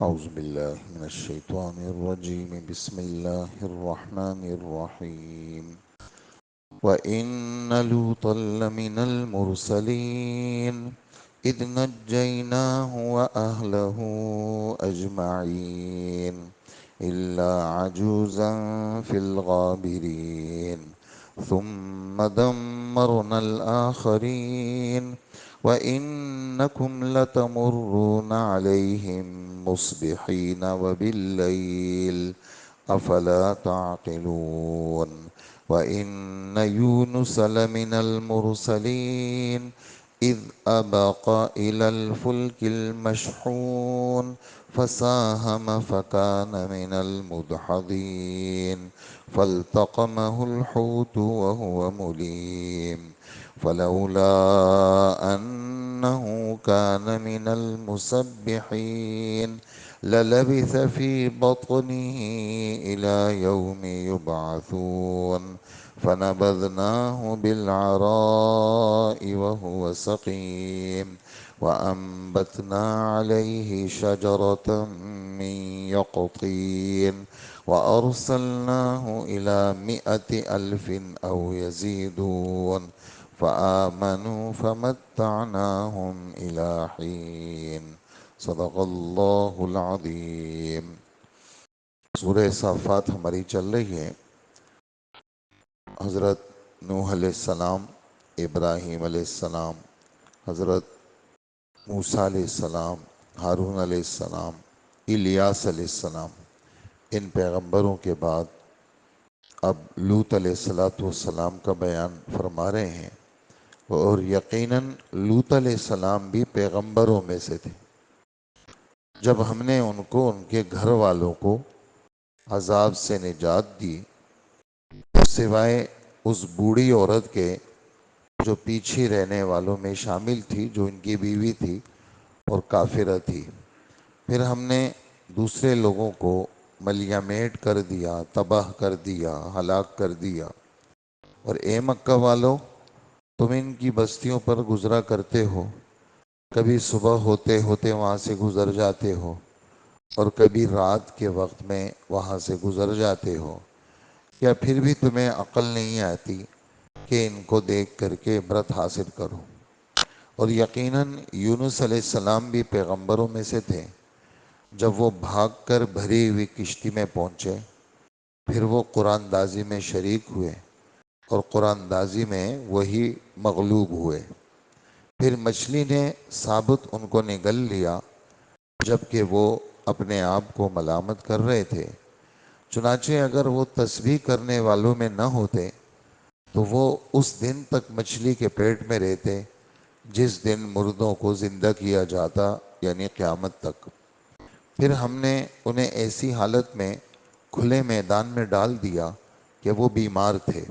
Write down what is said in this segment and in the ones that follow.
أعوذ بالله من الشيطان الرجيم بسم الله الرحمن الرحيم وإن لوطا لمن المرسلين إذ نجيناه وأهله أجمعين إلا عجوزا في الغابرين ثم دمرنا الآخرين وإنكم لتمرون عليهم مصبحين وبالليل أفلا تعقلون وإن يونس لمن المرسلين إذ أبق إلى الفلك المشحون فساهم فكان من المدحضين فالتقمه الحوت وهو مليم فلولا أنه كان من المسبحين للبث في بطنه إلى يوم يبعثون فنبذناه بالعراء وهو سقيم وأنبتنا عليه شجرة من يقطين وأرسلناه إلى 100,000 أو يزيدون فآمنوا فمتعناهم إلى حين صدق اللہ العظیم۔ سورہ صافات ہماری چل رہی ہے۔ حضرت نوح علیہ السلام، ابراہیم علیہ السلام، حضرت موسیٰ علیہ السلام، ہارون علیہ السلام، الیاس علیہ السلام، ان پیغمبروں کے بعد اب لوط علیہ السلام کا بیان فرما رہے ہیں، اور یقیناً لوط علیہ السلام بھی پیغمبروں میں سے تھے۔ جب ہم نے ان کو، ان کے گھر والوں کو عذاب سے نجات دی، سوائے اس بوڑھی عورت کے جو پیچھے رہنے والوں میں شامل تھی، جو ان کی بیوی تھی اور کافرہ تھی، پھر ہم نے دوسرے لوگوں کو ملیامیٹ کر دیا، تباہ کر دیا، ہلاک کر دیا۔ اور اے مکہ والو، تم ان کی بستیوں پر گزرا کرتے ہو، کبھی صبح ہوتے ہوتے وہاں سے گزر جاتے ہو اور کبھی رات کے وقت میں وہاں سے گزر جاتے ہو، یا پھر بھی تمہیں عقل نہیں آتی کہ ان کو دیکھ کر کے عبرت حاصل کرو۔ اور یقیناً یونس علیہ السلام بھی پیغمبروں میں سے تھے۔ جب وہ بھاگ کر بھری ہوئی کشتی میں پہنچے، پھر وہ قرآن دازی میں شریک ہوئے اور قرآن دازی میں وہی مغلوب ہوئے۔ پھر مچھلی نے ثابت ان کو نگل لیا، جبکہ وہ اپنے آپ کو ملامت کر رہے تھے۔ چنانچہ اگر وہ تسبیح کرنے والوں میں نہ ہوتے تو وہ اس دن تک مچھلی کے پیٹ میں رہتے جس دن مردوں کو زندہ کیا جاتا، یعنی قیامت تک۔ پھر ہم نے انہیں ایسی حالت میں کھلے میدان میں ڈال دیا کہ وہ بیمار تھے،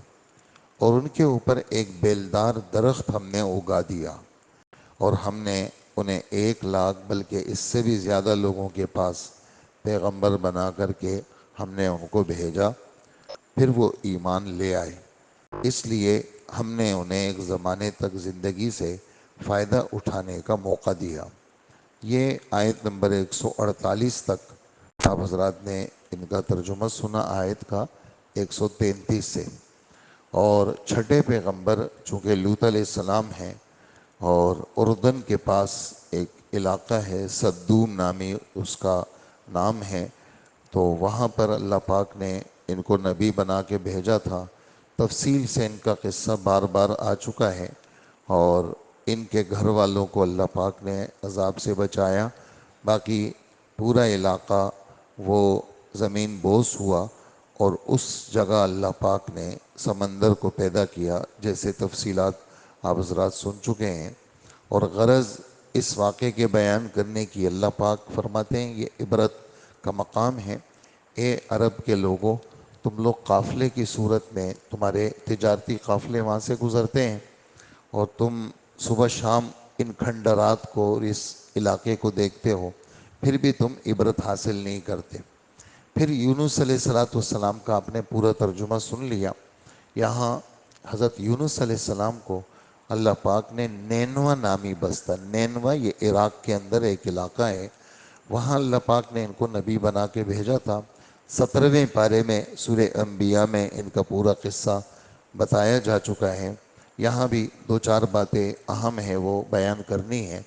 اور ان کے اوپر ایک بیلدار درخت ہم نے اگا دیا، اور ہم نے انہیں 1,00,000 بلکہ اس سے بھی زیادہ لوگوں کے پاس پیغمبر بنا کر کے ہم نے ان کو بھیجا۔ پھر وہ ایمان لے آئے، اس لیے ہم نے انہیں ایک زمانے تک زندگی سے فائدہ اٹھانے کا موقع دیا۔ یہ آیت نمبر 148 تک آپ حضرات نے ان کا ترجمہ سنا، آیت کا 133 سے۔ اور چھٹے پیغمبر چونکہ لوط علیہ السلام ہیں، اور اردن کے پاس ایک علاقہ ہے صدوم نامی اس کا نام ہے، تو وہاں پر اللہ پاک نے ان کو نبی بنا کے بھیجا تھا۔ تفصیل سے ان کا قصہ بار بار آ چکا ہے، اور ان کے گھر والوں کو اللہ پاک نے عذاب سے بچایا۔ باقی پورا علاقہ وہ زمین بوس ہوا، اور اس جگہ اللہ پاک نے سمندر کو پیدا کیا، جیسے تفصیلات آپ حضرات سن چکے ہیں۔ اور غرض اس واقعے کے بیان کرنے کی اللہ پاک فرماتے ہیں یہ عبرت کا مقام ہے۔ اے عرب کے لوگوں، تم لوگ قافلے کی صورت میں، تمہارے تجارتی قافلے وہاں سے گزرتے ہیں، اور تم صبح شام ان کھنڈرات کو اور اس علاقے کو دیکھتے ہو، پھر بھی تم عبرت حاصل نہیں کرتے۔ پھر یونس علیہ السلام کا آپ نے پورا ترجمہ سن لیا۔ یہاں حضرت یونس علیہ السلام کو اللہ پاک نے نینوا نامی بستہ، نینوا یہ عراق کے اندر ایک علاقہ ہے، وہاں اللہ پاک نے ان کو نبی بنا کے بھیجا تھا۔ 17ویں پارے میں سورہ انبیاء میں ان کا پورا قصہ بتایا جا چکا ہے۔ یہاں بھی دو چار باتیں اہم ہیں وہ بیان کرنی ہے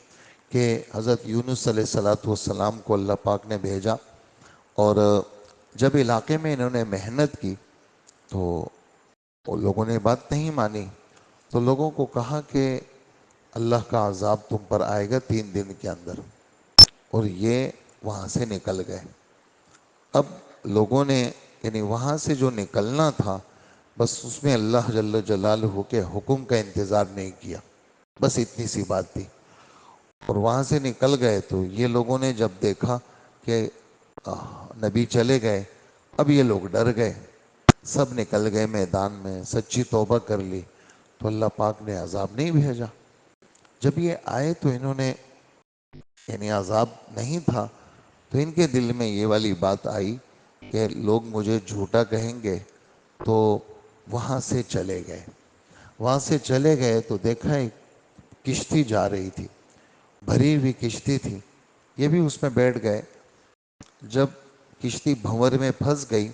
کہ حضرت یونس علیہ السلام کو اللہ پاک نے بھیجا، اور جب علاقے میں انہوں نے محنت کی تو وہ لوگوں نے بات نہیں مانی، تو لوگوں کو کہا کہ اللہ کا عذاب تم پر آئے گا 3 دن کے اندر، اور یہ وہاں سے نکل گئے۔ اب لوگوں نے یعنی وہاں سے جو نکلنا تھا بس اس میں اللہ جل جلالہ کے حکم کا انتظار نہیں کیا، بس اتنی سی بات تھی، اور وہاں سے نکل گئے۔ تو یہ لوگوں نے جب دیکھا کہ نبی چلے گئے، اب یہ لوگ ڈر گئے، سب نکل گئے میدان میں، سچی توبہ کر لی، تو اللہ پاک نے عذاب نہیں بھیجا۔ جب یہ آئے تو انہوں نے یعنی عذاب نہیں تھا، تو ان کے دل میں یہ والی بات آئی کہ لوگ مجھے جھوٹا کہیں گے، تو وہاں سے چلے گئے۔ وہاں سے چلے گئے تو دیکھا ایک کشتی جا رہی تھی، بھری ہوئی کشتی تھی، یہ بھی اس میں بیٹھ گئے۔ جب کشتی بھنور میں پھنس گئی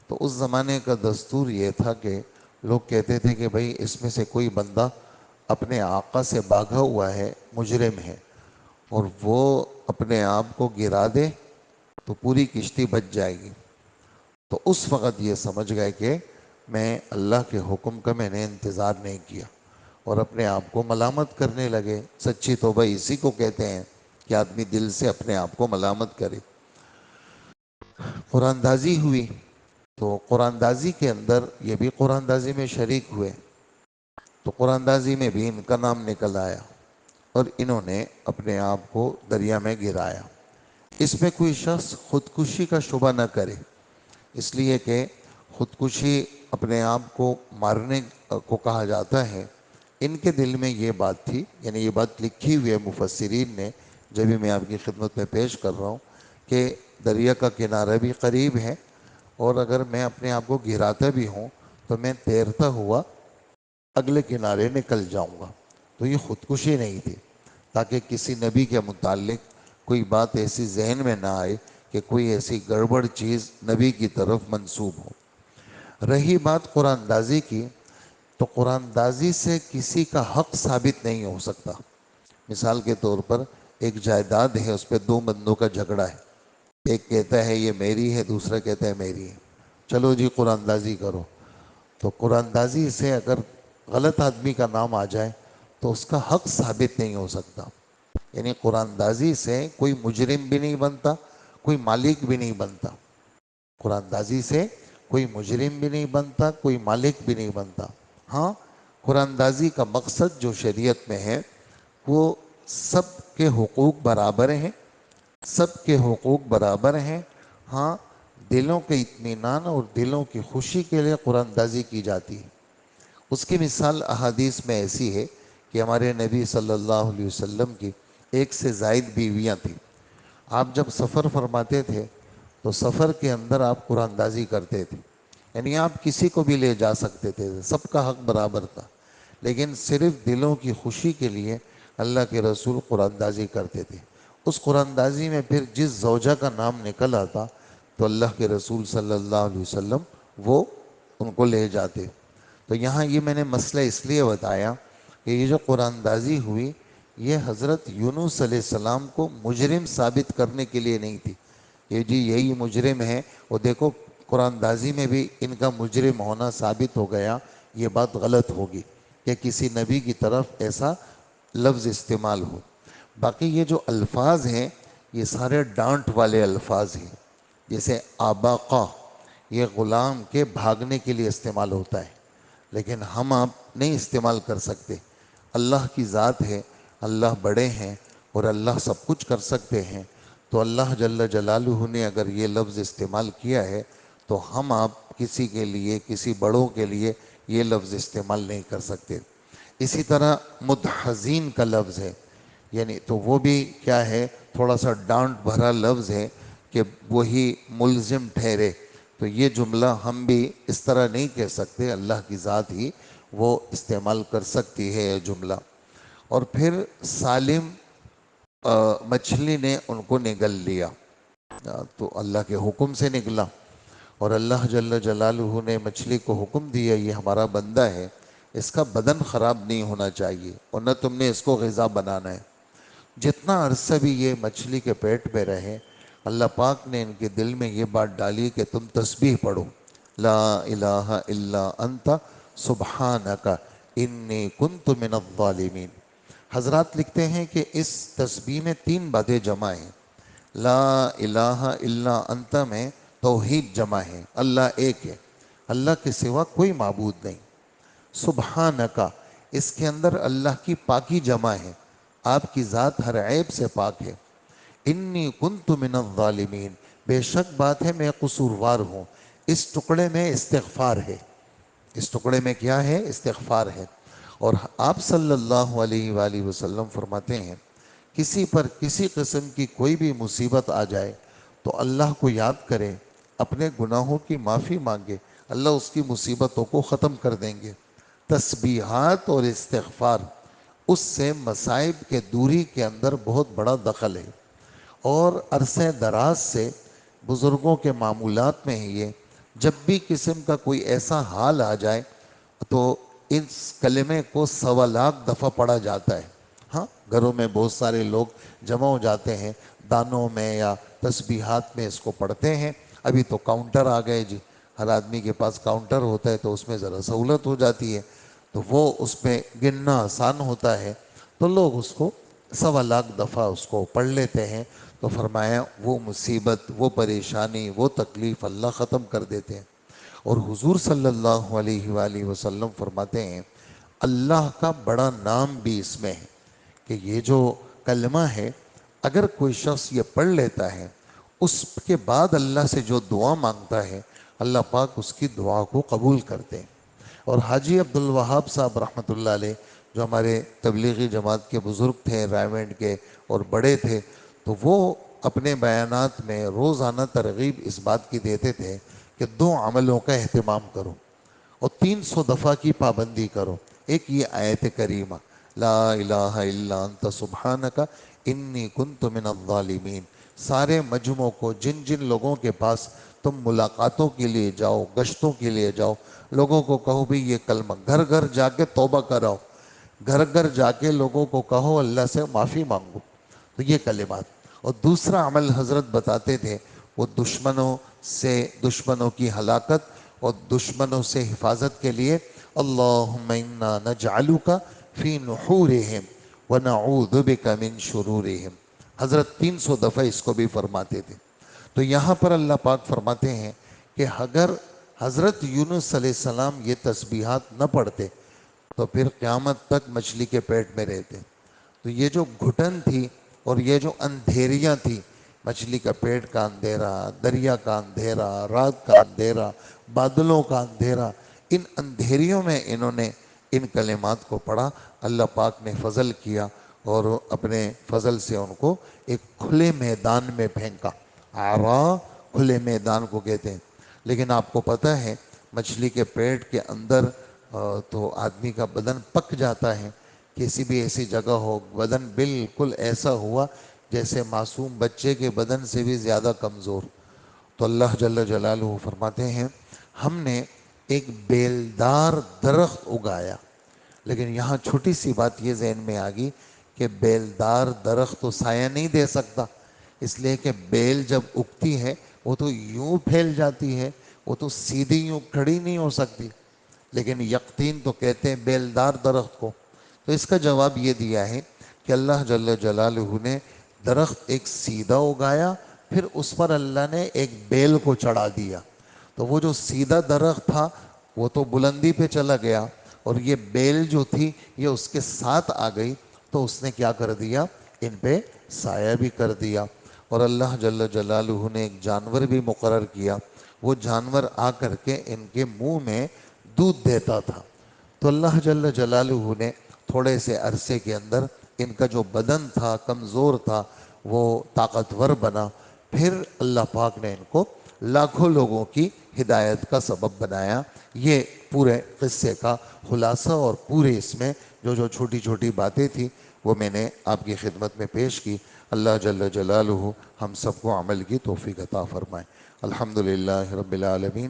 تو اس زمانے کا دستور یہ تھا کہ لوگ کہتے تھے کہ بھئی اس میں سے کوئی بندہ اپنے آقا سے بھاگا ہوا ہے، مجرم ہے، اور وہ اپنے آپ کو گرا دے تو پوری کشتی بچ جائے گی۔ تو اس وقت یہ سمجھ گئے کہ میں اللہ کے حکم کا میں نے انتظار نہیں کیا، اور اپنے آپ کو ملامت کرنے لگے۔ سچی توبہ اسی کو کہتے ہیں کہ آدمی دل سے اپنے آپ کو ملامت کرے۔ قرآن دازی ہوئی، تو قرآن دازی کے اندر یہ بھی قرآن دازی میں شریک ہوئے، تو قرآن دازی میں بھی ان کا نام نکل آیا، اور انہوں نے اپنے آپ کو دریا میں گرایا۔ اس میں کوئی شخص خودکشی کا شبہ نہ کرے، اس لیے کہ خودکشی اپنے آپ کو مارنے کو کہا جاتا ہے۔ ان کے دل میں یہ بات تھی، یعنی یہ بات لکھی ہوئی ہے مفسرین نے، جب بھی میں آپ کی خدمت میں پیش کر رہا ہوں، کہ دریا کا کنارہ بھی قریب ہے، اور اگر میں اپنے آپ کو گراتا بھی ہوں تو میں تیرتا ہوا اگلے کنارے نکل جاؤں گا۔ تو یہ خودکشی نہیں تھی، تاکہ کسی نبی کے متعلق کوئی بات ایسی ذہن میں نہ آئے کہ کوئی ایسی گڑبڑ چیز نبی کی طرف منسوب ہو۔ رہی بات قرآن دازی کی، تو قرآن دازی سے کسی کا حق ثابت نہیں ہو سکتا۔ مثال کے طور پر ایک جائیداد ہے، اس پہ 2 بندوں کا جھگڑا ہے، ایک کہتا ہے یہ میری ہے، دوسرا کہتا ہے میری ہے، چلو جی قرآن دازی کرو۔ تو قرآن دازی سے اگر غلط آدمی کا نام آ جائے تو اس کا حق ثابت نہیں ہو سکتا، یعنی قرآن دازی سے کوئی مجرم بھی نہیں بنتا، کوئی مالک بھی نہیں بنتا۔ قرآن دازی سے کوئی مجرم بھی نہیں بنتا، کوئی مالک بھی نہیں بنتا۔ ہاں، قرآن دازی کا مقصد جو شریعت میں ہے وہ سب کے حقوق برابر ہیں، سب کے حقوق برابر ہیں۔ ہاں، دلوں کے اطمینان اور دلوں کی خوشی کے لیے قرآن دازی کی جاتی ہے۔ اس کی مثال احادیث میں ایسی ہے کہ ہمارے نبی صلی اللہ علیہ وسلم کی 1 سے زائد بیویاں تھیں۔ آپ جب سفر فرماتے تھے تو سفر کے اندر آپ قرآن دازی کرتے تھے، یعنی آپ کسی کو بھی لے جا سکتے تھے، سب کا حق برابر تھا، لیکن صرف دلوں کی خوشی کے لیے اللہ کے رسول قرآن دازی کرتے تھے۔ اس قرآن دازی میں پھر جس زوجہ کا نام نکل آتا تو اللہ کے رسول صلی اللہ علیہ وسلم وہ ان کو لے جاتے۔ تو یہاں یہ میں نے مسئلہ اس لیے بتایا کہ یہ جو قرآن دازی ہوئی یہ حضرت یونس علیہ السلام کو مجرم ثابت کرنے کے لیے نہیں تھی کہ جی یہی مجرم ہے، اور دیکھو قرآن دازی میں بھی ان کا مجرم ہونا ثابت ہو گیا، یہ بات غلط ہوگی کہ کسی نبی کی طرف ایسا لفظ استعمال ہو۔ باقی یہ جو الفاظ ہیں یہ سارے ڈانٹ والے الفاظ ہیں، جیسے آباقہ، یہ غلام کے بھاگنے کے لیے استعمال ہوتا ہے، لیکن ہم آپ نہیں استعمال کر سکتے۔ اللہ کی ذات ہے، اللہ بڑے ہیں اور اللہ سب کچھ کر سکتے ہیں، تو اللہ جل جلالہ نے اگر یہ لفظ استعمال کیا ہے تو ہم آپ کسی کے لیے، کسی بڑوں کے لیے یہ لفظ استعمال نہیں کر سکتے۔ اسی طرح مدحزین کا لفظ ہے، یعنی تو وہ بھی کیا ہے، تھوڑا سا ڈانٹ بھرا لفظ ہے کہ وہی ملزم ٹھہرے، تو یہ جملہ ہم بھی اس طرح نہیں کہہ سکتے، اللہ کی ذات ہی وہ استعمال کر سکتی ہے یہ جملہ۔ اور پھر سالم مچھلی نے ان کو نگل لیا، تو اللہ کے حکم سے نکلا، اور اللہ جل جلالہ نے مچھلی کو حکم دیا یہ ہمارا بندہ ہے، اس کا بدن خراب نہیں ہونا چاہیے اور نہ تم نے اس کو غذا بنانا ہے۔ جتنا عرصہ بھی یہ مچھلی کے پیٹ میں رہے، اللہ پاک نے ان کے دل میں یہ بات ڈالی کہ تم تسبیح پڑھو، لا الہ الا انت سبحانک انی کنت من الظالمین۔ حضرات لکھتے ہیں کہ اس تسبیح میں 3 باتیں جمع ہیں۔ لا الہ الا انت میں توحید جمع ہے، اللہ ایک ہے، اللہ کے سوا کوئی معبود نہیں۔ سبحانکا، اس کے اندر اللہ کی پاکی جمع ہے، آپ کی ذات ہر عیب سے پاک ہے۔ انی کنت من الظالمین، بے شک بات ہے میں قصوروار ہوں۔ اس ٹکڑے میں استغفار ہے، اس ٹکڑے میں کیا ہے؟ استغفار ہے۔ اور آپ صلی اللہ علیہ وآلہ وسلم فرماتے ہیں کسی پر کسی قسم کی کوئی بھی مصیبت آ جائے تو اللہ کو یاد کرے، اپنے گناہوں کی معافی مانگے، اللہ اس کی مصیبتوں کو ختم کر دیں گے۔ تسبیحات اور استغفار، اس سے مصائب کے دوری کے اندر بہت بڑا دخل ہے۔ اور عرصہ دراز سے بزرگوں کے معمولات میں ہے یہ، جب بھی قسم کا کوئی ایسا حال آ جائے تو اس کلمے کو 1.25 دفعہ پڑھا جاتا ہے۔ ہاں، گھروں میں بہت سارے لوگ جمع ہو جاتے ہیں، دانوں میں یا تسبیحات میں اس کو پڑھتے ہیں۔ ابھی تو کاؤنٹر آ گئے جی، ہر آدمی کے پاس کاؤنٹر ہوتا ہے تو اس میں ذرا سہولت ہو جاتی ہے، تو وہ اس میں گننا آسان ہوتا ہے، تو لوگ اس کو 1.25 دفعہ اس کو پڑھ لیتے ہیں۔ تو فرمایا وہ مصیبت، وہ پریشانی، وہ تکلیف اللہ ختم کر دیتے ہیں۔ اور حضور صلی اللہ علیہ وآلہ وسلم فرماتے ہیں اللہ کا بڑا نام بھی اس میں ہے، کہ یہ جو کلمہ ہے اگر کوئی شخص یہ پڑھ لیتا ہے، اس کے بعد اللہ سے جو دعا مانگتا ہے اللہ پاک اس کی دعا کو قبول کرتے ہیں۔ اور حاجی عبدالوہاب صاحب رحمۃ اللہ علیہ، جو ہمارے تبلیغی جماعت کے بزرگ تھے، رائے کے اور بڑے تھے، تو وہ اپنے بیانات میں روزانہ ترغیب اس بات کی دیتے تھے کہ 2 عملوں کا اہتمام کرو اور 300 دفعہ کی پابندی کرو۔ ایک یہ آیت کریمہ لا الہ الا انت سبحانک انی کنت من الظالمین، سارے مجموع کو، جن جن لوگوں کے پاس تم ملاقاتوں کے لیے جاؤ، گشتوں کے لیے جاؤ، لوگوں کو کہو بھی یہ کلمہ، گھر گھر جا کے توبہ کراؤ، گھر گھر جا کے لوگوں کو کہو اللہ سے معافی مانگو، تو یہ کلمات۔ اور دوسرا عمل حضرت بتاتے تھے وہ دشمنوں کی ہلاکت اور دشمنوں سے حفاظت کے لیے اللہم انا نجعلک فی نحورہم ونعوذ بک من شرورہم، حضرت 300 دفعہ اس کو بھی فرماتے تھے۔ تو یہاں پر اللہ پاک فرماتے ہیں کہ اگر حضرت یونس علیہ السلام یہ تسبیحات نہ پڑھتے تو پھر قیامت تک مچھلی کے پیٹ میں رہتے۔ تو یہ جو گھٹن تھی اور یہ جو اندھیریاں تھی، مچھلی کا پیٹ کا اندھیرا، دریا کا اندھیرا، رات کا اندھیرا، بادلوں کا اندھیرا، ان اندھیریوں میں انہوں نے ان کلمات کو پڑھا، اللہ پاک نے فضل کیا اور اپنے فضل سے ان کو ایک کھلے میدان میں پھینکا۔ آرا کھلے میدان کو کہتے ہیں۔ لیکن آپ کو پتہ ہے مچھلی کے پیٹ کے اندر تو آدمی کا بدن پک جاتا ہے، کسی بھی ایسی جگہ ہو بدن بالکل ایسا ہوا جیسے معصوم بچے کے بدن سے بھی زیادہ کمزور۔ تو اللہ جل جلالہ فرماتے ہیں ہم نے ایک بیلدار درخت اگایا، لیکن یہاں چھوٹی سی بات یہ ذہن میں آ گئی کہ بیلدار درخت تو سایہ نہیں دے سکتا، اس لیے کہ بیل جب اگتی ہے وہ تو یوں پھیل جاتی ہے، وہ تو سیدھی یوں کھڑی نہیں ہو سکتی، لیکن یقین تو کہتے ہیں بیلدار درخت کو۔ تو اس کا جواب یہ دیا ہے کہ اللہ جل جلالہ نے درخت ایک سیدھا اگایا، پھر اس پر اللہ نے ایک بیل کو چڑھا دیا، تو وہ جو سیدھا درخت تھا وہ تو بلندی پہ چلا گیا، اور یہ بیل جو تھی یہ اس کے ساتھ آ گئی، تو اس نے کیا کر دیا؟ ان پہ سایہ بھی کر دیا۔ اور اللہ جل جلالہ نے ایک جانور بھی مقرر کیا، وہ جانور آ کر کے ان کے منہ میں دودھ دیتا تھا۔ تو اللہ جل جلالہ نے تھوڑے سے عرصے کے اندر ان کا جو بدن تھا کمزور تھا وہ طاقتور بنا، پھر اللہ پاک نے ان کو لاکھوں لوگوں کی ہدایت کا سبب بنایا۔ یہ پورے قصے کا خلاصہ اور پورے اس میں جو چھوٹی چھوٹی باتیں تھیں وہ میں نے آپ کی خدمت میں پیش کی۔ اللہ جل جلالہ ہم سب کو عمل کی توفیق عطا فرمائے۔ الحمدللہ رب العالمین۔